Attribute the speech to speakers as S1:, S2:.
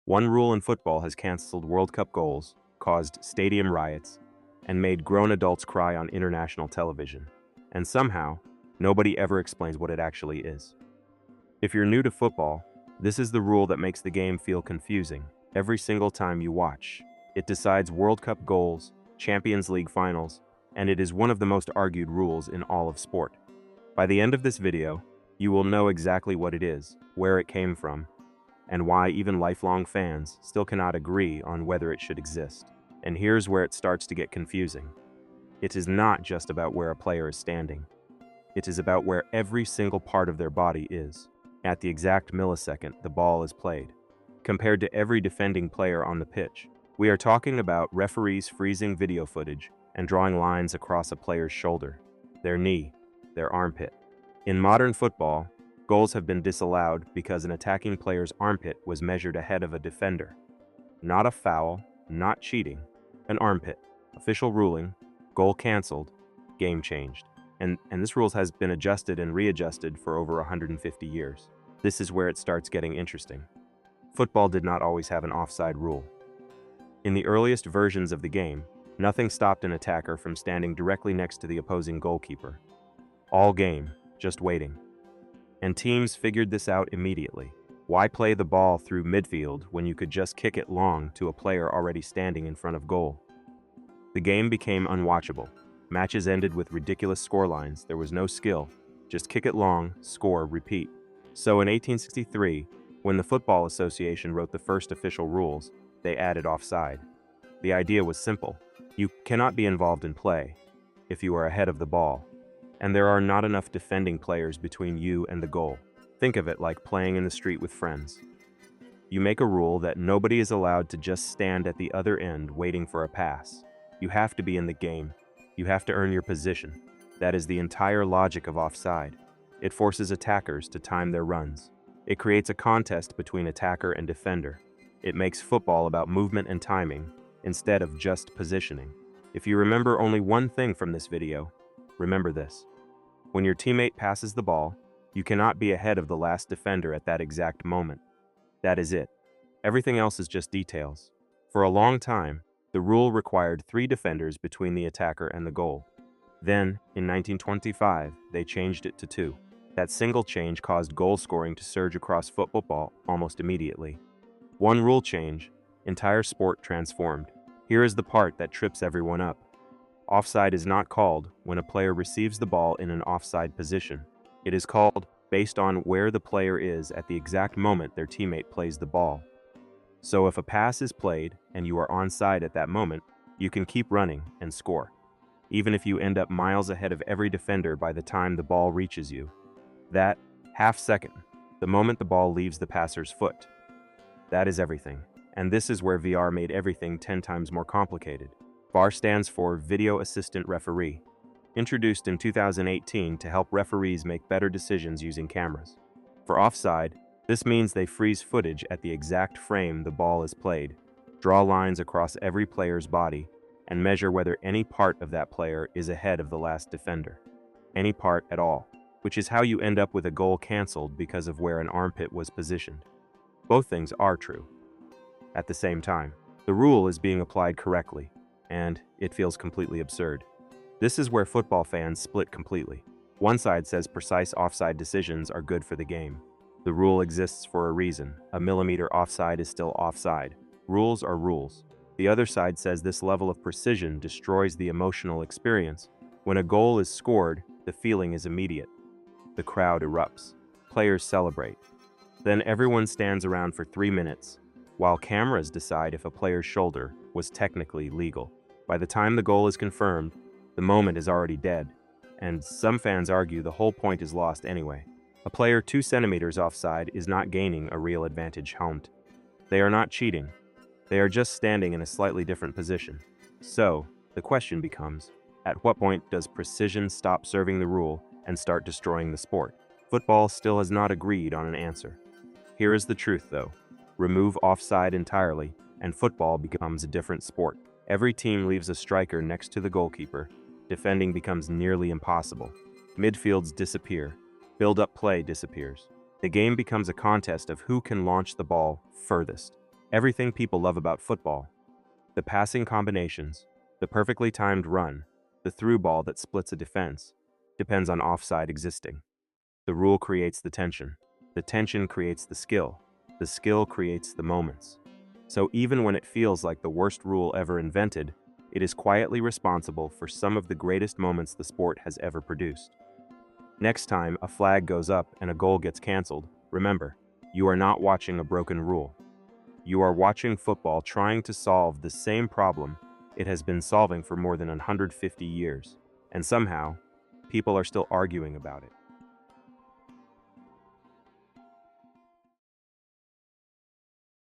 S1: One rule in football has canceled World Cup goals, caused stadium riots, and made grown adults cry on international television. And somehow, nobody ever explains what it actually is. If you're new to football, this is the rule that makes the game feel confusing every single time you watch. It decides World Cup goals, Champions League finals, and it is one of the most argued rules in all of sport. By the end of this video, you will know exactly what it is, where it came from, and why even lifelong fans still cannot agree on whether it should exist. And here's where it starts to get confusing. It is not just about where a player is standing. It is about where every single part of their body is, at the exact millisecond the ball is played, compared to every defending player on the pitch. We are talking about referees freezing video footage and drawing lines across a player's shoulder, their knee, their armpit. In modern football, goals have been disallowed because an attacking player's armpit was measured ahead of a defender. Not a foul, not cheating, an armpit. Official ruling, goal canceled, game changed. And this rule has been adjusted and readjusted for over 150 years. This is where it starts getting interesting. Football did not always have an offside rule. In the earliest versions of the game, nothing stopped an attacker from standing directly next to the opposing goalkeeper. All game, just waiting. And teams figured this out immediately. Why play the ball through midfield when you could just kick it long to a player already standing in front of goal? The game became unwatchable. Matches ended with ridiculous scorelines. There was no skill. Just kick it long, score, repeat. So in 1863, when the Football Association wrote the first official rules, they added offside. The idea was simple. You cannot be involved in play if you are ahead of the ball, and there are not enough defending players between you and the goal. Think of it like playing in the street with friends. You make a rule that nobody is allowed to just stand at the other end waiting for a pass. You have to be in the game. You have to earn your position. That is the entire logic of offside. It forces attackers to time their runs. It creates a contest between attacker and defender. It makes football about movement and timing instead of just positioning. If you remember only one thing from this video, remember this. When your teammate passes the ball, you cannot be ahead of the last defender at that exact moment. That is it. Everything else is just details. For a long time, the rule required 3 defenders between the attacker and the goal. Then, in 1925, they changed it to 2. That single change caused goal scoring to surge across football almost immediately. One rule change, entire sport transformed. Here is the part that trips everyone up. Offside is not called when a player receives the ball in an offside position. It is called based on where the player is at the exact moment their teammate plays the ball. So if a pass is played and you are onside at that moment, you can keep running and score, even if you end up miles ahead of every defender by the time the ball reaches you. That half second, the moment the ball leaves the passer's foot, that is everything. And this is where VR made everything 10 times more complicated. VAR stands for Video Assistant Referee, introduced in 2018 to help referees make better decisions using cameras. For offside, this means they freeze footage at the exact frame the ball is played, draw lines across every player's body, and measure whether any part of that player is ahead of the last defender. Any part at all, which is how you end up with a goal canceled because of where an armpit was positioned. Both things are true. At the same time, the rule is being applied correctly, and it feels completely absurd. This is where football fans split completely. One side says precise offside decisions are good for the game. The rule exists for a reason. A millimetre offside is still offside. Rules are rules. The other side says this level of precision destroys the emotional experience. When a goal is scored, the feeling is immediate. The crowd erupts. Players celebrate. Then everyone stands around for 3 minutes, while cameras decide if a player's shoulder was technically legal. By the time the goal is confirmed, the moment is already dead, and some fans argue the whole point is lost anyway. A player 2 centimeters offside is not gaining a real advantage home. They are not cheating. They are just standing in a slightly different position. So, the question becomes, at what point does precision stop serving the rule and start destroying the sport? Football still has not agreed on an answer. Here is the truth though. Remove offside entirely, and football becomes a different sport. Every team leaves a striker next to the goalkeeper. Defending becomes nearly impossible. Midfields disappear. Build-up play disappears. The game becomes a contest of who can launch the ball furthest. Everything people love about football, the passing combinations, the perfectly timed run, the through ball that splits a defense, depends on offside existing. The rule creates the tension creates the skill creates the moments. So even when it feels like the worst rule ever invented, it is quietly responsible for some of the greatest moments the sport has ever produced. Next time a flag goes up and a goal gets cancelled, remember, you are not watching a broken rule. You are watching football trying to solve the same problem it has been solving for more than 150 years, and somehow, people are still arguing about it.